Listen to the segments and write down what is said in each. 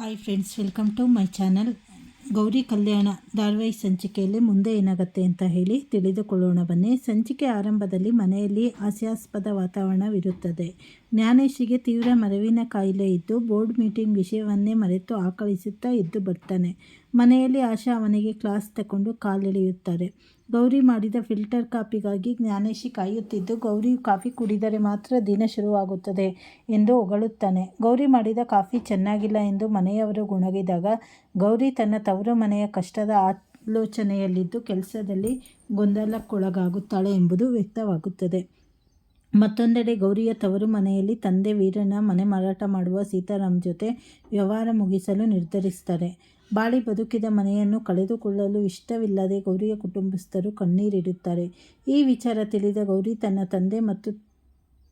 Hi friends, welcome to my channel. Gowri Kalyana ಧಾರಾವಾಹಿ ಸಂಚಿಕೆಯಲ್ಲಿ ಮುಂದೆ ಏನಾಗುತ್ತೆ ಅಂತ ಹೇಳಿ ತಿಳಿದುಕೊಳ್ಳೋಣ ಬನ್ನಿ. ಸಂಚಿಕೆ ಆರಂಭದಲ್ಲಿ ಮನೆಯಲ್ಲಿ ಹಾಸ್ಯಾಸ್ಪದ ವಾತಾವರಣವಿರುತ್ತದೆ. ಜ್ಞಾನೇಶಿಗೆ ತೀವ್ರ ಮರೆವಿನ ಕಾಯಿಲೆ ಇದ್ದು ಬೋರ್ಡ್ ಮೀಟಿಂಗ್ ವಿಷಯವನ್ನೇ ಮರೆತು ಆಕಳಿಸುತ್ತಾ ಎದ್ದು ಬರ್ತಾನೆ. ಮನೆಯಲ್ಲಿ ಆಶಾ ಅವನಿಗೆ ಕ್ಲಾಸ್ ತಗೊಂಡು ಕಾಲೆಳೆಯುತ್ತಾರೆ. ಗೌರಿ ಮಾಡಿದ ಫಿಲ್ಟರ್ ಕಾಫಿಗಾಗಿ ಜ್ಞಾನೇಶಿ ಕಾಯುತ್ತಿದ್ದು ಗೌರಿ ಕಾಫಿ ಕುಡಿದರೆ ಮಾತ್ರ ದಿನ ಶುರುವಾಗುತ್ತದೆ ಎಂದು ಹೊಗಳುತ್ತಾನೆ. ಗೌರಿ ಮಾಡಿದ ಕಾಫಿ ಚೆನ್ನಾಗಿಲ್ಲ ಎಂದು ಮನೆಯವರು ಗೊಣಗಿದಾಗ ಗೌರಿ ತನ್ನ ತವರು ಮನೆಯ ಕಷ್ಟದ ಆಲೋಚನೆಯಲ್ಲಿದ್ದು ಕೆಲಸದಲ್ಲಿ ಗೊಂದಲಕ್ಕೊಳಗಾಗುತ್ತಾಳೆ ಎಂಬುದು ವ್ಯಕ್ತವಾಗುತ್ತದೆ. ಮತ್ತೊಂದೆಡೆ ಗೌರಿಯ ತವರು ಮನೆಯಲ್ಲಿ ತಂದೆ ವೀರಣ್ಣ ಮನೆ ಮಾರಾಟ ಮಾಡುವ ಸೀತಾರಾಮ್ ಜೊತೆ ವ್ಯವಹಾರ ಮುಗಿಸಲು ನಿರ್ಧರಿಸುತ್ತಾರೆ. ಬಾಳಿ ಬದುಕಿದ ಮನೆಯನ್ನು ಕಳೆದುಕೊಳ್ಳಲು ಇಷ್ಟವಿಲ್ಲದೆ ಗೌರಿಯ ಕುಟುಂಬಸ್ಥರು ಕಣ್ಣೀರಿಡುತ್ತಾರೆ. ಈ ವಿಚಾರ ತಿಳಿದ ಗೌರಿ ತನ್ನ ತಂದೆ ಮತ್ತು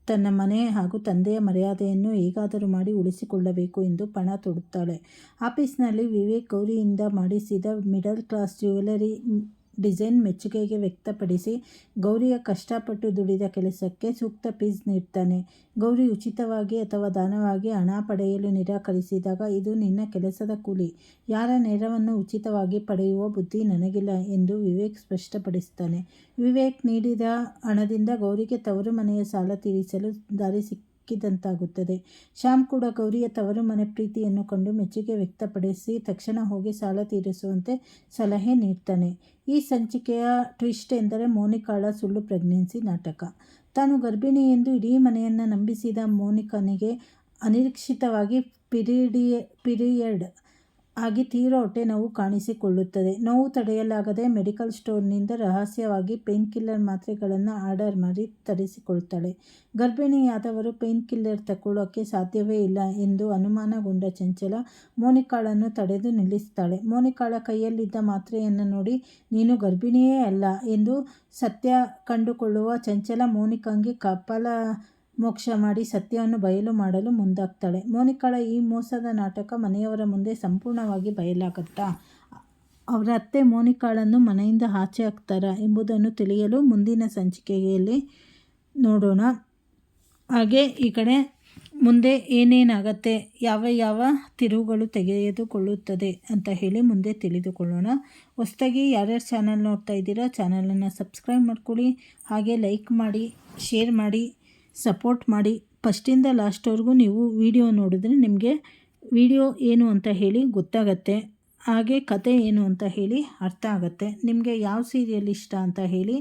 ತನ್ನ ಮನೆ ಹಾಗೂ ತಂದೆಯ ಮರ್ಯಾದೆಯನ್ನು ಹೇಗಾದರೂ ಮಾಡಿ ಉಳಿಸಿಕೊಳ್ಳಬೇಕು ಎಂದು ಪಣ ತೊಡುತ್ತಾಳೆ. ಆಫೀಸ್ನಲ್ಲಿ ವಿವೇಕ್ ಗೌರಿಯಿಂದ ಮಾಡಿಸಿದ ಮಿಡಲ್ ಕ್ಲಾಸ್ ಜ್ಯುವೆಲರಿ ಡಿಸೈನ್ ಮೆಚ್ಚುಗೆಗೆ ವ್ಯಕ್ತಪಡಿಸಿ ಗೌರಿಯ ಕಷ್ಟಪಟ್ಟು ದುಡಿದ ಕೆಲಸಕ್ಕೆ ಸೂಕ್ತ ಫೀಸ್ ನೀಡ್ತಾನೆ. ಗೌರಿ ಉಚಿತವಾಗಿ ಅಥವಾ ದಾನವಾಗಿ ಹಣ ಪಡೆಯಲು ನಿರಾಕರಿಸಿದಾಗ ಇದು ನಿನ್ನ ಕೆಲಸದ ಕೂಲಿ, ಯಾರ ನೆರವನ್ನು ಉಚಿತವಾಗಿ ಪಡೆಯುವ ಬುದ್ಧಿ ನನಗಿಲ್ಲ ಎಂದು ವಿವೇಕ್ ಸ್ಪಷ್ಟಪಡಿಸುತ್ತಾನೆ. ವಿವೇಕ್ ನೀಡಿದ ಹಣದಿಂದ ಗೌರಿಗೆ ತವರು ಮನೆಯ ಸಾಲ ತೀರಿಸಲು ದಾರಿ ಸಿಕ್ಕಿದಂತಾಗುತ್ತದೆ. ಶ್ಯಾಮ್ ಕೂಡ ಗೌರಿಯ ತವರು ಮನೆ ಪ್ರೀತಿಯನ್ನು ಕಂಡು ಮೆಚ್ಚುಗೆ ವ್ಯಕ್ತಪಡಿಸಿ ತಕ್ಷಣ ಹೋಗಿ ಸಾಲ ತೀರಿಸುವಂತೆ ಸಲಹೆ ನೀಡ್ತಾನೆ. ಈ ಸಂಚಿಕೆಯ ಟ್ವಿಸ್ಟ್ ಎಂದರೆ ಮೋನಿಕಾಳ ಸುಳ್ಳು ಪ್ರೆಗ್ನೆನ್ಸಿ ನಾಟಕ. ತಾನು ಗರ್ಭಿಣಿ ಎಂದು ಇಡೀ ಮನೆಯನ್ನು ನಂಬಿಸಿದ ಮೋನಿಕಾನಿಗೆ ಅನಿರೀಕ್ಷಿತವಾಗಿ ಪೀರಿಯಡ್ ಆಗಿ ತೀವ್ರ ಹೊಟ್ಟೆ ನೋವು ಕಾಣಿಸಿಕೊಳ್ಳುತ್ತದೆ. ನೋವು ತಡೆಯಲಾಗದೆ ಮೆಡಿಕಲ್ ಸ್ಟೋರ್ನಿಂದ ರಹಸ್ಯವಾಗಿ ಪೇನ್ ಕಿಲ್ಲರ್ ಮಾತ್ರೆಗಳನ್ನು ಆರ್ಡರ್ ಮಾಡಿ ತರಿಸಿಕೊಳ್ತಾಳೆ. ಗರ್ಭಿಣಿಯಾದವರು ಪೇನ್ ಕಿಲ್ಲರ್ ತಗೊಳ್ಳೋಕ್ಕೆ ಸಾಧ್ಯವೇ ಇಲ್ಲ ಎಂದು ಅನುಮಾನಗೊಂಡ ಚಂಚಲ ಮೋನಿಕಾಳನ್ನು ತಡೆದು ನಿಲ್ಲಿಸ್ತಾಳೆ. ಮೋನಿಕಾಳ ಕೈಯಲ್ಲಿದ್ದ ಮಾತ್ರೆಯನ್ನು ನೋಡಿ ನೀನು ಗರ್ಭಿಣಿಯೇ ಅಲ್ಲ ಎಂದು ಸತ್ಯ ಕಂಡುಕೊಳ್ಳುವ ಚಂಚಲ ಮೋನಿಕಾಂಗೆ ಕಪಾಲ ಮೋಕ್ಷ ಮಾಡಿ ಸತ್ಯವನ್ನು ಬಯಲು ಮಾಡಲು ಮುಂದಾಗ್ತಾಳೆ. ಮೋನಿಕಾಳ ಈ ಮೋಸದ ನಾಟಕ ಮನೆಯವರ ಮುಂದೆ ಸಂಪೂರ್ಣವಾಗಿ ಬಯಲಾಗುತ್ತಾ? ಅವರ ಅತ್ತೆ ಮೋನಿಕಾಳನ್ನು ಮನೆಯಿಂದ ಆಚೆ ಹಾಕ್ತಾರಾ ಎಂಬುದನ್ನು ತಿಳಿಯಲು ಮುಂದಿನ ಸಂಚಿಕೆಯಲ್ಲಿ ನೋಡೋಣ. ಹಾಗೆ ಈ ಕಡೆ ಮುಂದೆ ಏನೇನಾಗತ್ತೆ, ಯಾವ ತಿರುವುಗಳು ತೆಗೆದುಕೊಳ್ಳುತ್ತದೆ ಅಂತ ಹೇಳಿ ಮುಂದೆ ತಿಳಿದುಕೊಳ್ಳೋಣ. ಹೊಸದಾಗಿ ಯಾರ್ಯಾರು ಚಾನಲ್ ನೋಡ್ತಾ ಇದ್ದೀರಾ ಚಾನಲನ್ನು ಸಬ್ಸ್ಕ್ರೈಬ್ ಮಾಡ್ಕೊಳ್ಳಿ. ಹಾಗೆ ಲೈಕ್ ಮಾಡಿ, ಶೇರ್ ಮಾಡಿ, ಸಪೋರ್ಟ್ ಮಾಡಿ. ಫಸ್ಟಿಂದ ಲಾಸ್ಟ್ವರೆಗೂ ನೀವು ವಿಡಿಯೋ ನೋಡಿದ್ರೆ ನಿಮಗೆ ವಿಡಿಯೋ ಏನು ಅಂತ ಹೇಳಿ ಗೊತ್ತಾಗತ್ತೆ. ಹಾಗೆ ಕತೆ ಏನು ಅಂತ ಹೇಳಿ ಅರ್ಥ ಆಗುತ್ತೆ. ನಿಮಗೆ ಯಾವ ಸೀರಿಯಲ್ ಇಷ್ಟ ಅಂತ ಹೇಳಿ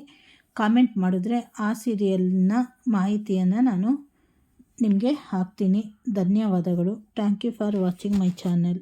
ಕಾಮೆಂಟ್ ಮಾಡಿದ್ರೆ ಆ ಸೀರಿಯಲ್ನ ಮಾಹಿತಿಯನ್ನು ನಾನು ನಿಮಗೆ ಹಾಕ್ತೀನಿ. ಧನ್ಯವಾದಗಳು. Thank you for watching my channel.